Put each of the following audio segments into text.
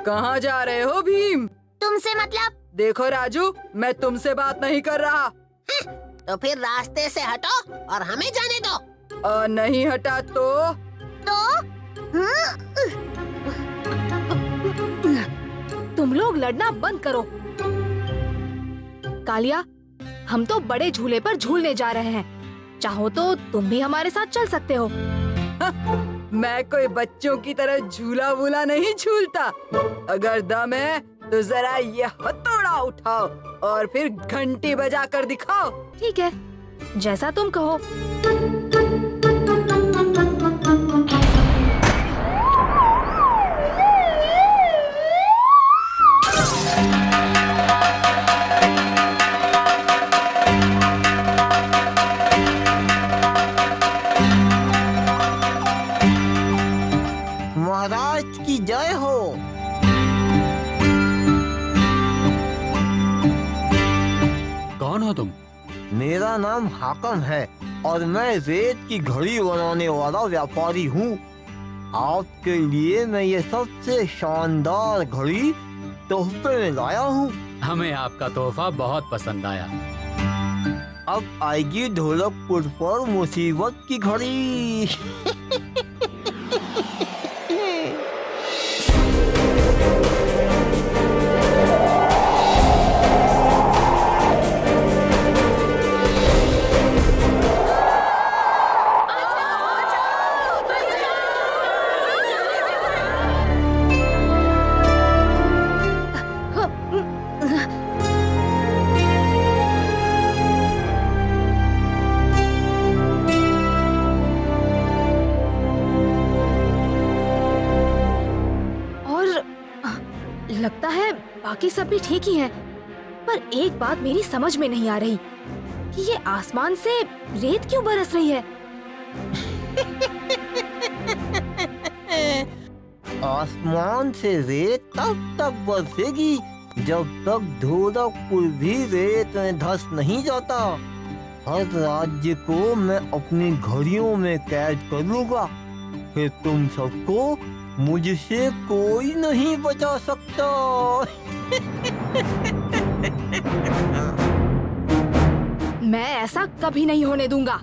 कहाँ जा रहे हो भीम? तुमसे मतलब? देखो राजू, मैं तुमसे बात नहीं कर रहा। तो फिर रास्ते से हटो और हमें जाने दो। नहीं हटा तो? तुम लोग लड़ना बंद करो। कालिया, हम तो बड़े झूले पर झूलने जा रहे हैं। चाहो तो तुम भी हमारे साथ चल सकते हो। मैं कोई बच्चों की तरह झूला वूला नहीं झूलता। अगर दम है तो जरा ये हथौड़ा उठाओ और फिर घंटी बजा कर दिखाओ। ठीक है, जैसा तुम कहो। महाराज की जय हो। कौन हो तुम? मेरा नाम हाकम है और मैं रेत की घड़ी बनाने वाला व्यापारी हूँ। आपके लिए मैं ये सबसे शानदार घड़ी तोहफे में लाया हूँ। हमें आपका तोहफा बहुत पसंद आया। अब आएगी ढोलकपुर पर मुसीबत की घड़ी। लगता है बाकी सब भी ठीक ही हैं, पर एक बात मेरी समझ में नहीं आ रही कि ये आसमान से रेत क्यों बरस रही है। आसमान से रेत तब तक बरसेगी जब तक ढोलकपुर भी रेत में धंस नहीं जाता। हर राज्य को मैं अपनी घड़ियों में कैद कर लूंगा, फिर तुम सबको मुझसे कोई नहीं बचा सकता। मैं ऐसा कभी नहीं होने दूंगा।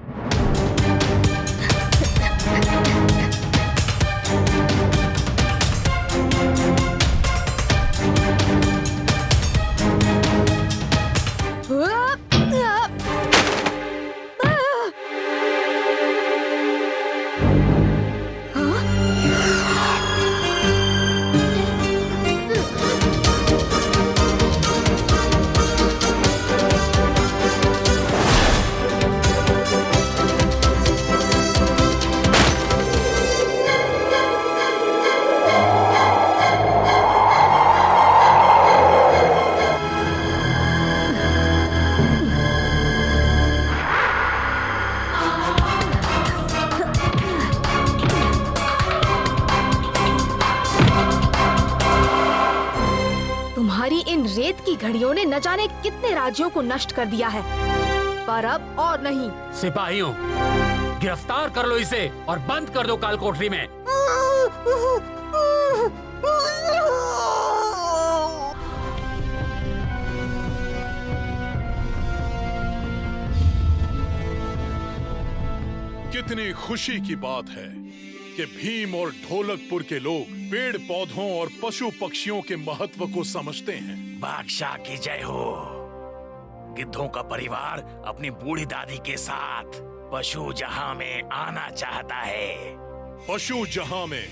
तुम्हारी इन रेत की घड़ियों ने न जाने कितने राज्यों को नष्ट कर दिया है, पर अब और नहीं। सिपाहियों, गिरफ्तार कर लो इसे और बंद कर दो काल कोठरी में। कितनी खुशी की बात है कि भीम और ढोलकपुर के लोग पेड़ पौधों और पशु पक्षियों के महत्व को समझते हैं। बादशाह की जय हो। गिद्धों का परिवार अपनी बूढ़ी दादी के साथ पशु जहां में आना चाहता है। पशु जहां में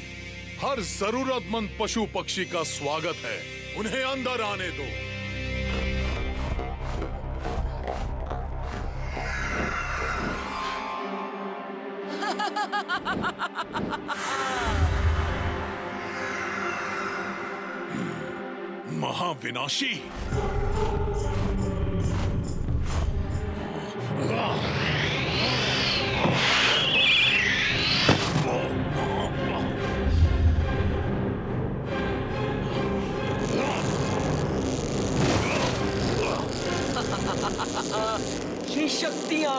हर जरूरतमंद पशु पक्षी का स्वागत है। उन्हें अंदर आने दो। महाविनाशी, ये शक्तियाँ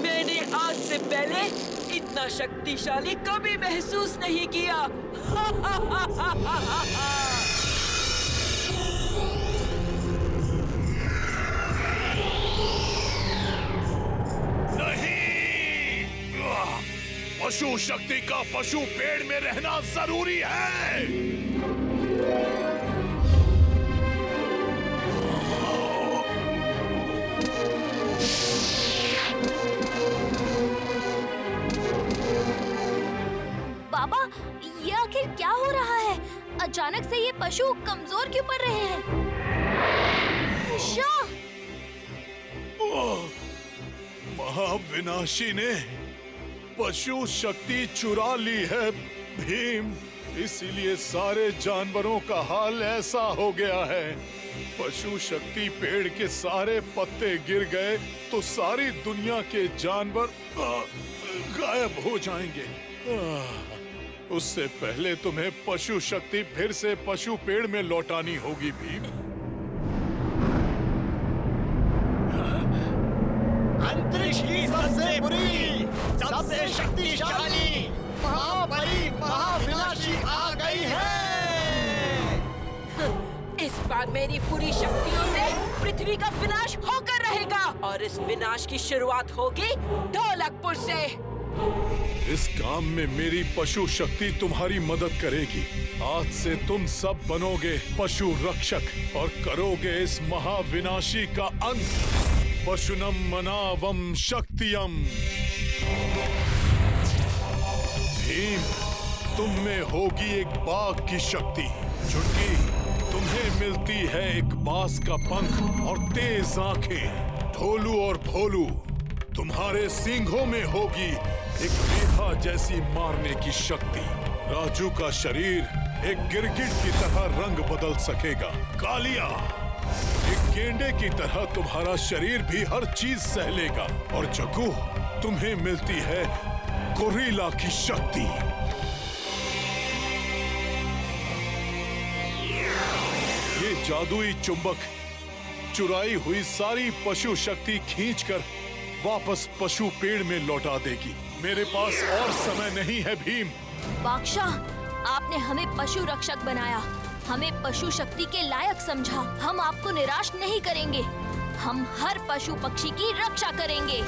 मैंने आज से पहले इतना शक्तिशाली कभी महसूस नहीं किया। नहीं, पशु शक्ति का पशु पेड़ में रहना जरूरी है। बाबा, ये आखिर क्या हो रहा है? अचानक से ये पशु कमजोर क्यों पड़ रहे हैं? शाह! महाविनाशी ने पशु शक्ति चुरा ली है भीम, इसीलिए सारे जानवरों का हाल ऐसा हो गया है। पशु शक्ति पेड़ के सारे पत्ते गिर गए तो सारी दुनिया के जानवर गायब हो जाएंगे। उससे पहले तुम्हें पशु शक्ति फिर से पशु पेड़ में लौटानी होगी भीम। अंतरिक्ष की सबसे बुरी, सबसे शक्तिशाली, महाबली, महाविनाशी आ गई है। इस बार मेरी पूरी शक्तियों से पृथ्वी का विनाश होकर रहेगा और इस विनाश की शुरुआत होगी ढोलकपुर से। इस काम में मेरी पशु शक्ति तुम्हारी मदद करेगी। आज से तुम सब बनोगे पशु रक्षक और करोगे इस महाविनाशी का अंत। पशुनम मनावम शक्तियम। भीम, तुम में होगी एक बाघ की शक्ति। चुटकी, तुम्हें मिलती है एक बाज का पंख और तेज आंखें। ढोलू और भोलू, तुम्हारे सींगों में होगी एक मेधा जैसी मारने की शक्ति। राजू का शरीर एक गिरगिट की तरह रंग बदल सकेगा। कालिया, एक गेंडे की तरह तुम्हारा शरीर भी हर चीज सह लेगा। और जग्गू, तुम्हें मिलती है गोरिल्ला की शक्ति। ये जादुई चुंबक चुराई हुई सारी पशु शक्ति खींचकर वापस पशु पेड़ में लौटा देगी। मेरे पास और समय नहीं है भीम। बादशाह, आपने हमें पशु रक्षक बनाया, हमें पशु शक्ति के लायक समझा। हम आपको निराश नहीं करेंगे। हम हर पशु पक्षी की रक्षा करेंगे।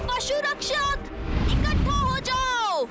पशु रक्षक, इकट्ठा हो जाओ।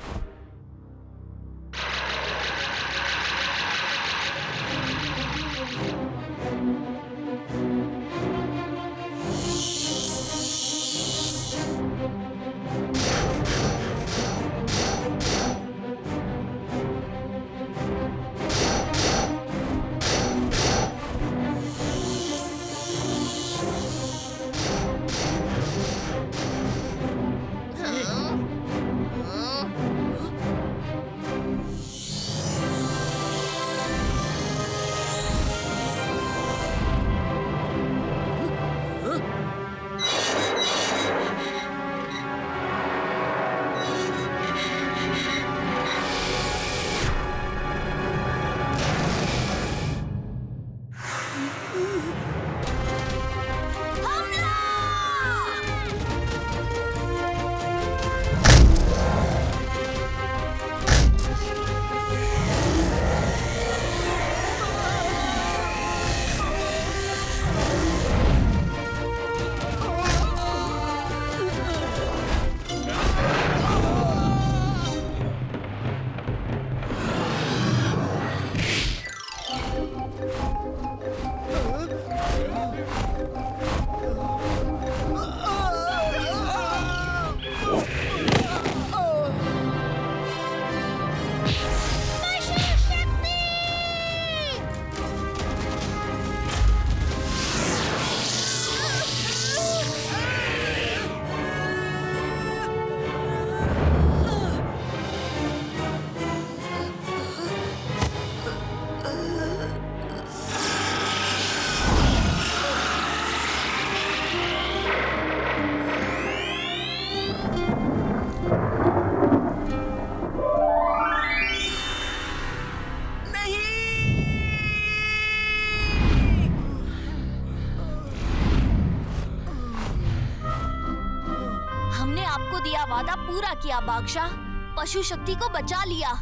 वादा पूरा किया बादशाह, पशु शक्ति को बचा लिया।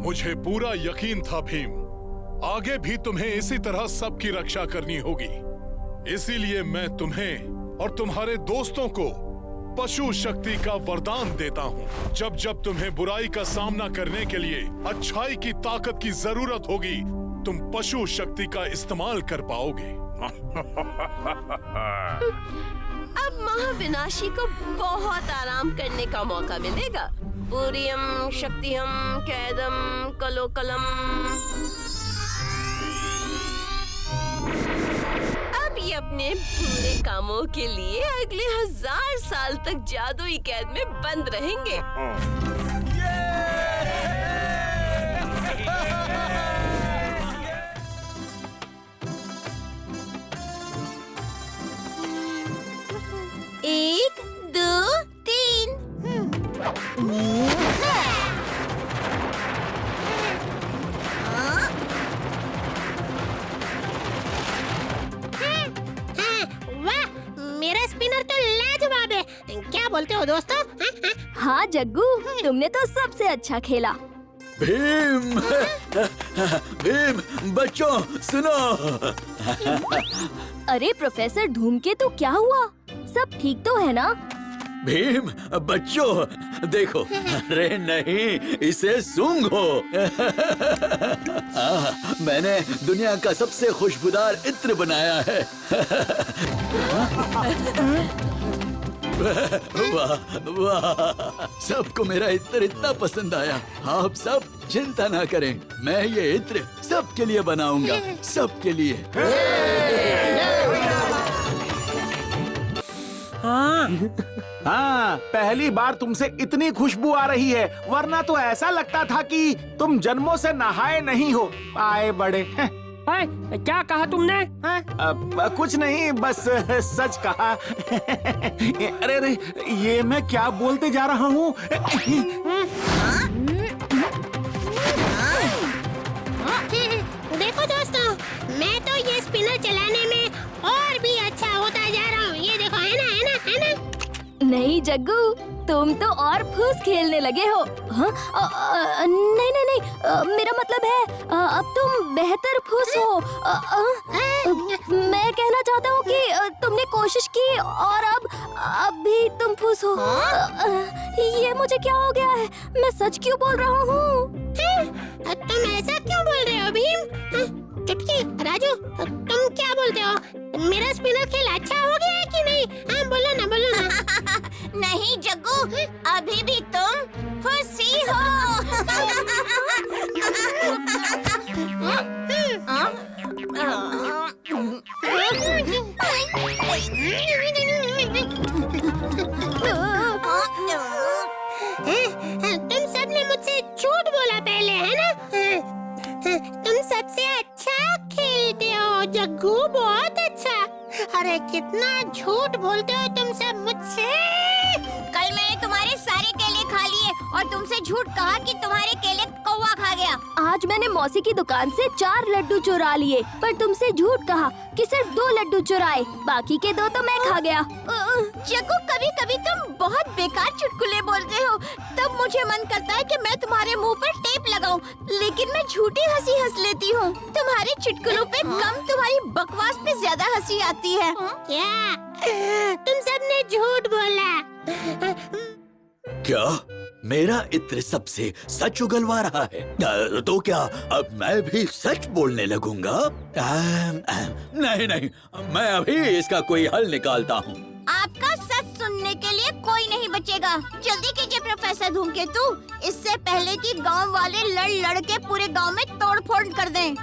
मुझे पूरा यकीन था भीम, आगे भी तुम्हें इसी तरह सबकी रक्षा करनी होगी। इसीलिए मैं तुम्हें और तुम्हारे दोस्तों को पशु शक्ति का वरदान देता हूँ। जब जब तुम्हें बुराई का सामना करने के लिए अच्छाई की ताकत की जरूरत होगी, तुम पशु शक्ति का इस्तेमाल कर पाओगे। अब महाविनाशी को बहुत आराम करने का मौका मिलेगा। पूरियम शक्तियम कैदम कलोकलम। अब ये अपने बुरे कामों के लिए अगले 1000 साल तक जादुई कैद में बंद रहेंगे। एक, दो, तीन। वाह, मेरा स्पिनर तो लाजवाब है। क्या बोलते हो दोस्तों? हाँ जग्गू, तुमने तो सबसे अच्छा खेला। भीम भीम बच्चों सुनो। अरे प्रोफेसर धूमकेतु, क्या हुआ? सब ठीक तो है ना? भीम बच्चों देखो। अरे नहीं, इसे सूंघो। मैंने दुनिया का सबसे खुशबूदार इत्र बनाया है। वाह वाह, सबको मेरा इत्र इतना पसंद आया। आप सब चिंता ना करें, मैं ये इत्र सबके लिए बनाऊंगा, सबके लिए। हाँ, पहली बार तुमसे इतनी खुशबू आ रही है, वरना तो ऐसा लगता था कि तुम जन्मों से नहाए नहीं हो। आए बड़े। क्या कहा तुमने? कुछ नहीं, बस सच कहा। अरे अरे, ये मैं क्या बोलते जा रहा हूँ? देखो दोस्तों, मैं तो ये स्पिनर चलाने में और भी अच्छा होता जा रहा हूँ। ये देखो, है ना, है ना, है ना? नहीं जग्गू, तुम तो और फूस खेलने लगे हो। हाँ? नहीं नहीं नहीं, मेरा मतलब है अब तुम बेहतर फूस हो। मैं कहना चाहता हूँ कि तुमने कोशिश की और अब भी तुम फूस हो। ये मुझे क्या हो गया है? मैं सच क्यों बोल रहा हूँ? तुम ऐसा क्यों बोल रहे हो भीम? चुटकी, राजू, तुम क्या बोलते हो? मेरा स्पिनर खेल अच्छा हो गया है कि नहीं? हाँ, बोलो ना, बोलो ना। नहीं जग्गू, अभी भी तुम फुसी हो। तुम सबने मुझसे झूठ बोला पहले, है ना? तुम सबसे अच्छा खेलते हो जग्गू, बहुत अच्छा। अरे कितना झूठ बोलते हो तुम सब मुझसे। कल मैंने तुम्हारे सारे केले खा लिए और तुमसे झूठ कहा कि तुम्हारे केले कौवा खा गया। आज मैंने मौसी की दुकान से 4 लड्डू चुरा लिए, पर तुमसे झूठ कहा कि सिर्फ 2 लड्डू चुराए, बाकी के 2 तो मैं खा गया। जग्गू, कभी कभी तुम बहुत बेकार चुटकुले बोलते हो, तब मुझे मन करता है कि मैं तुम्हारे मुंह पर टेप लगाऊं, लेकिन मैं झूठी हंसी हंस लेती हूँ। तुम्हारे चुटकुलों पे कम, तुम्हारी बकवास पे ज्यादा हंसी आती है। क्या तुम सबने झूठ बोला? क्या मेरा इत्र सबसे सच उगलवा रहा है? तो क्या अब मैं भी सच बोलने लगूंगा? नहीं नहीं, मैं अभी इसका कोई हल निकालता हूँ। आपका सच सुनने के लिए कोई नहीं बचेगा। जल्दी कीजिए प्रोफेसर धूमकेतु, इससे पहले कि गांव वाले लड़ लड़ के पूरे गांव में तोड़फोड़ कर दें।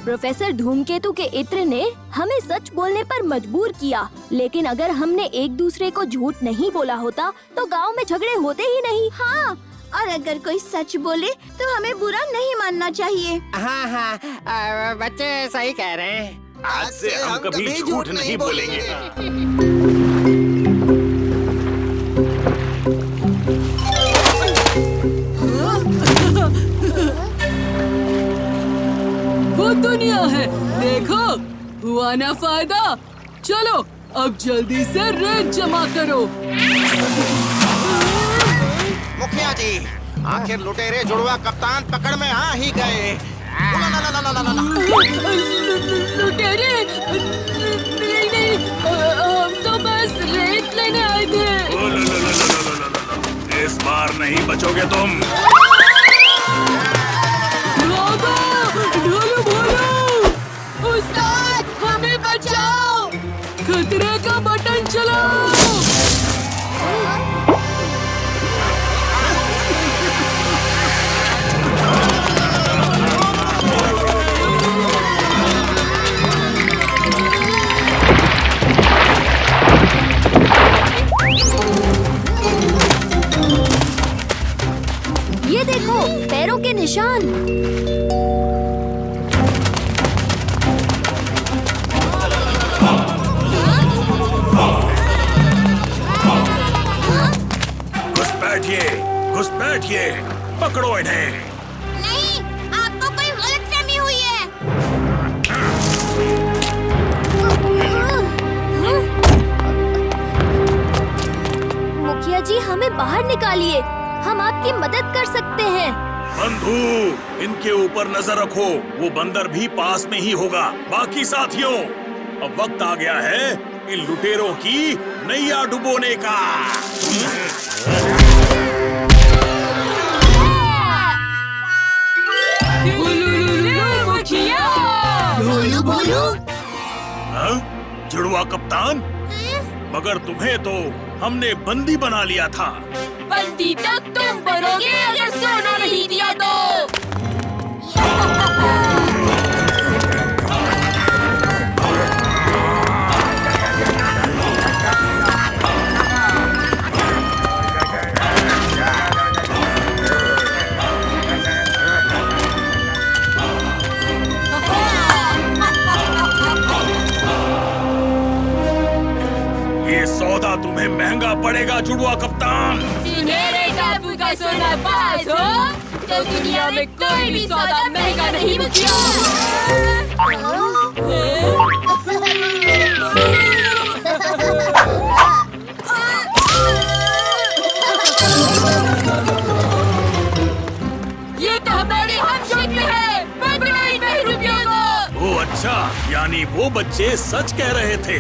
प्रोफेसर धूमकेतु के इत्र ने हमें सच बोलने पर मजबूर किया, लेकिन अगर हमने एक दूसरे को झूठ नहीं बोला होता तो गांव में झगड़े होते ही नहीं। हाँ, और अगर कोई सच बोले तो हमें बुरा नहीं मानना चाहिए। हाँ हाँ, बच्चे सही कह रहे हैं। आज से हम कभी झूठ नहीं बोलेंगे। फायदा। चलो अब जल्दी से रेत जमा करो। मुखिया जी, आखिर लुटेरे जुड़वा कप्तान पकड़ में आ ही गए। लुटेरे? नहीं, हम तो बस रेत लेने आए थे। इस बार नहीं बचोगे तुम। ढोलू भोलू, उस्ताद हमें बचाओ, खतरे का बटन चलाओ। ये देखो पैरों के निशान। घुसपैठिए, पकड़ो इन्हें। नहीं, आपको कोई गलतफहमी हुई है। मुखिया जी हमें बाहर निकालिए, हम आपकी मदद कर सकते हैं। बंधु, इनके ऊपर नजर रखो, वो बंदर भी पास में ही होगा। बाकी साथियों, अब वक्त आ गया है इन लुटेरों की नैया डुबोने का। भोलू भोलू, हाँ? जुड़वा कप्तान, मगर तुम्हें तो हमने बंदी बना लिया था। बंदी तक तुम बनोगे अगर सोना नहीं दिया तो। ये सौदा तुम्हें महंगा पड़ेगा जुड़वा कप्तान। मेरे टापू का सोना पास हो तो दुनिया में कोई भी सौदा महंगा नहीं मुखिया। ये तो हमारे हमशक्ल है, पकड़ो इन बहरूपियों को। ओ अच्छा, यानी वो बच्चे सच कह रहे थे।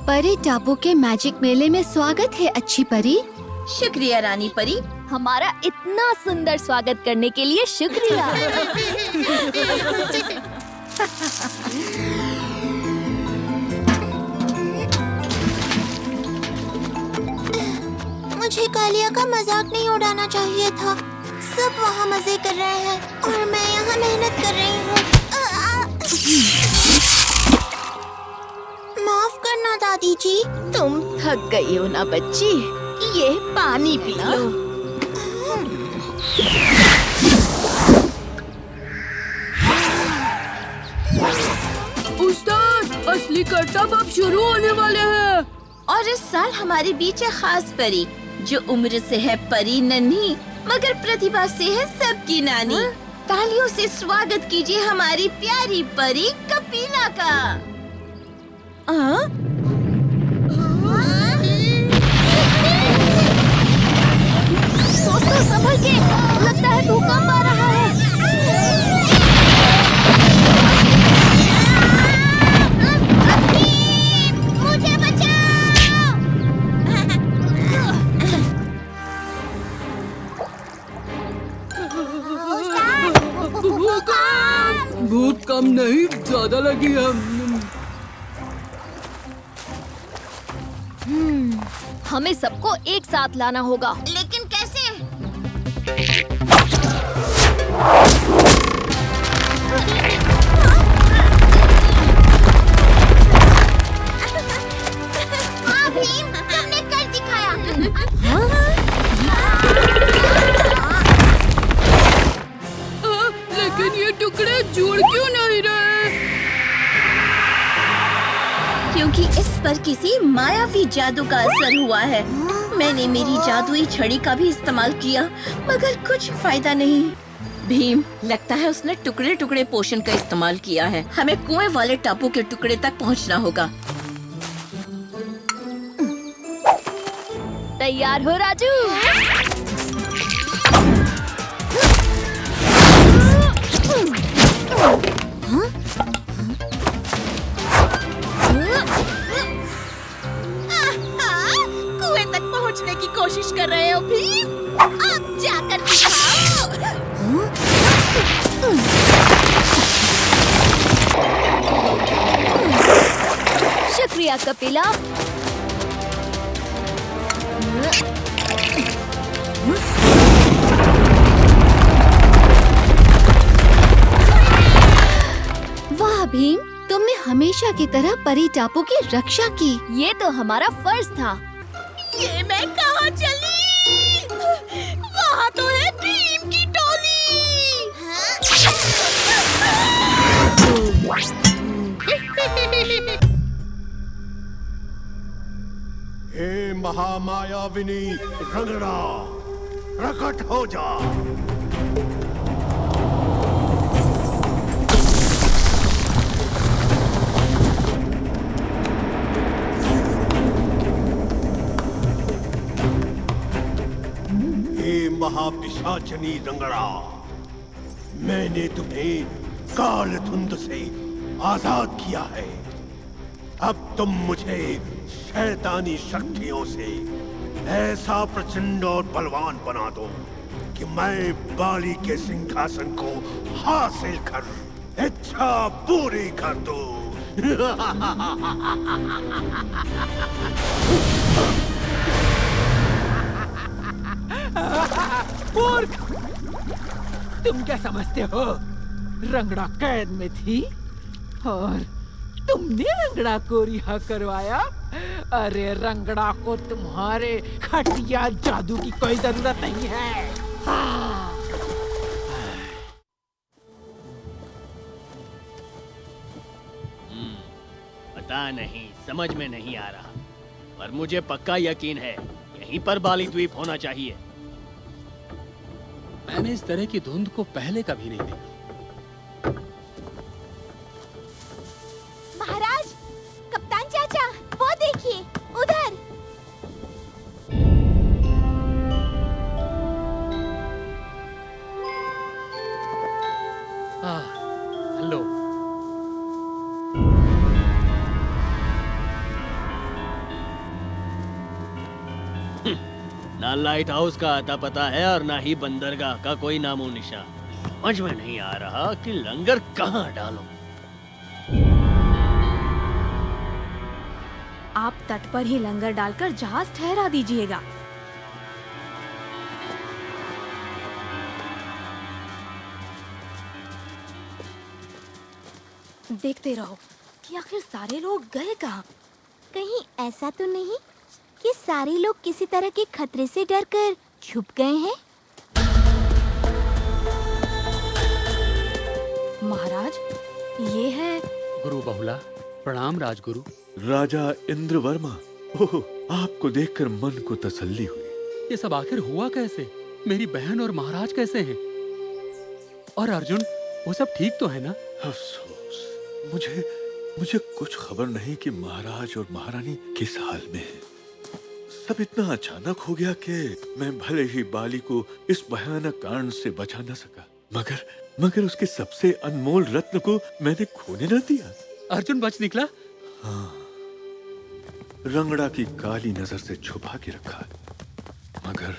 परी टापू के मैजिक मेले में स्वागत है अच्छी परी। शुक्रिया रानी परी। हमारा इतना सुंदर स्वागत करने के लिए शुक्रिया। मुझे कालिया का मजाक नहीं उड़ाना चाहिए था। सब वहाँ मजे कर रहे हैं और मैं यहाँ मेहनत कर रही हूँ। माफ करना दादी जी। तुम थक गई हो ना बच्ची, ये पानी पी लो। उस्ताद, असली करतब अब शुरू होने वाले हैं। और इस साल हमारे बीच है खास परी, जो उम्र से है परी नन्ही मगर प्रतिभा से है सबकी नानी। तालियों से स्वागत कीजिए हमारी प्यारी परी कपिला का। देखिए, लगता है भूकंप आ रहा है। मुझे बचाओ! भूख कम नहीं, ज्यादा लगी है। हमें सबको एक साथ लाना होगा। लेकिन कैसे? हाँ भीम, तुमने कर दिखाया। लेकिन ये टुकड़े जुड़ क्यों नहीं रहे? क्योंकि इस पर किसी मायावी जादू का असर हुआ है। मैंने मेरी जादुई छड़ी का भी इस्तेमाल किया, मगर कुछ फायदा नहीं। भीम, लगता है उसने टुकड़े टुकड़े पोषण का इस्तेमाल किया है। हमें कुएं वाले टापू के टुकड़े तक पहुंचना होगा। तैयार हो राजू? कुएं तक पहुंचने की कोशिश कर रहे हो भीम? अब जाकर दिखाओ। शुक्रिया कपिला। वाह भीम, तुमने हमेशा की तरह परी टापू की रक्षा की। ये तो हमारा फर्ज था। ये मैं कहाँ चली? वहाँ तो है भीम की टोली। हे महामायाविनी रंगड़ा, प्रकट हो जा। हे महापिशाचनी रंगड़ा, मैंने तुम्हें काल धुंध से आजाद किया है। अब तुम मुझे शैतानी शक्तियों से ऐसा प्रचंड और बलवान बना दो कि मैं बाली के सिंहासन को हासिल कर इच्छा पूरी कर दूं। मूर्ख! तुम क्या समझते हो? रंगड़ा कैद में थी और तुमने रंगड़ा को रिहा करवाया? अरे रंगड़ा को तुम्हारे खटिया जादू की कोई जरूरत नहीं है। हाँ। पता नहीं, समझ में नहीं आ रहा, पर मुझे पक्का यकीन है यहीं पर बाली द्वीप होना चाहिए। मैंने इस तरह की धुंध को पहले कभी नहीं देखा। महाराज, कप्तान चाचा, वो देखिए उधर। हेलो। ना लाइट हाउस का आता पता है और ना ही बंदरगाह का कोई नामो निशान। समझ में नहीं आ रहा कि लंगर कहाँ डालूं। आप तट पर ही लंगर डालकर जहाज ठहरा दीजिएगा। देखते रहो कि आखिर सारे लोग गए कहाँ। कहीं ऐसा तो नहीं कि सारे लोग किसी तरह के खतरे से डरकर छुप गए हैं? महाराज, ये है गुरु बहुला। प्रणाम राजगुरु। राजा इंद्रवर्मा। ओह, आपको देखकर मन को तसल्ली हुई। ये सब आखिर हुआ कैसे? मेरी बहन और महाराज कैसे हैं? और अर्जुन, वो सब ठीक तो है ना? अफसोस, मुझे कुछ खबर नहीं कि महाराज और महारानी किस हाल में हैं। सब इतना अचानक हो गया कि मैं भले ही बाली को इस भयानक कांड से बचा न सका, मगर उसके सबसे अनमोल रत्न को मैंने खोने न दिया। अर्जुन बच निकला? हाँ, रंगड़ा की काली नजर से छुपा के रखा, मगर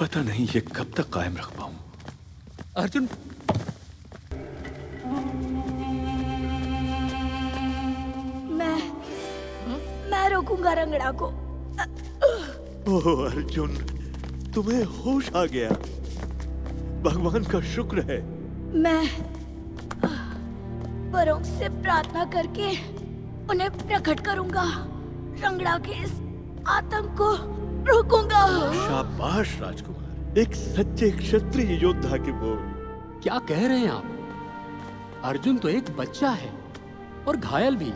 पता नहीं ये कब तक कायम रख पाऊं। अर्जुन, मैं रोकूंगा रंगड़ा को। ओह अर्जुन, तुम्हें होश आ गया, भगवान का शुक्र है। मैं परों से प्रार्थना करके उन्हें प्रकट करूंगा, रंगड़ा के इस आतंक को रोकूंगा। शाबाश राजकुमार, एक सच्चे क्षत्रिय योद्धा के बोल। क्या कह रहे हैं आप? अर्जुन तो एक बच्चा है और घायल भी,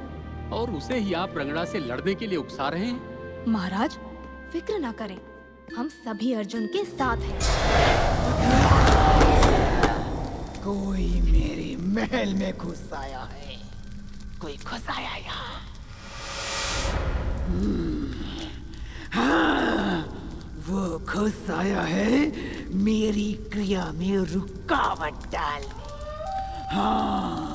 और उसे ही आप रंगड़ा से लड़ने के लिए उकसा रहे हैं? महाराज फिक्र ना करें, हम सभी अर्जुन के साथ हैं। कोई मेरे महल में घुस आया है, कोई घुस आया यहाँ। हाँ, वो घुस आया है मेरी क्रिया में रुकावट डालने। हाँ,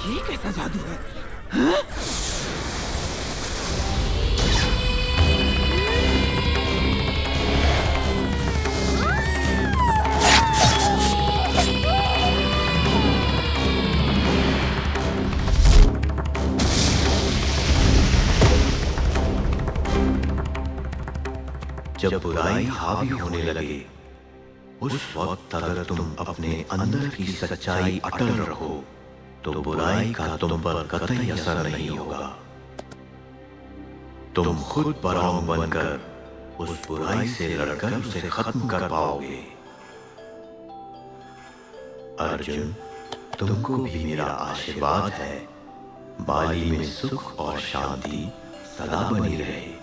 ये कैसा जादू है? हाँ? जब बुराई हावी होने लगे, उस वक्त अगर तुम अपने अंदर की सच्चाई अटल रहो तो बुराई का तुम पर कतई असर नहीं होगा। तुम खुद बरौंग बनकर उस बुराई से लड़कर उसे खत्म कर पाओगे। अर्जुन, तुमको भी मेरा आशीर्वाद है। बाली में सुख और शांति सदा बनी रहे।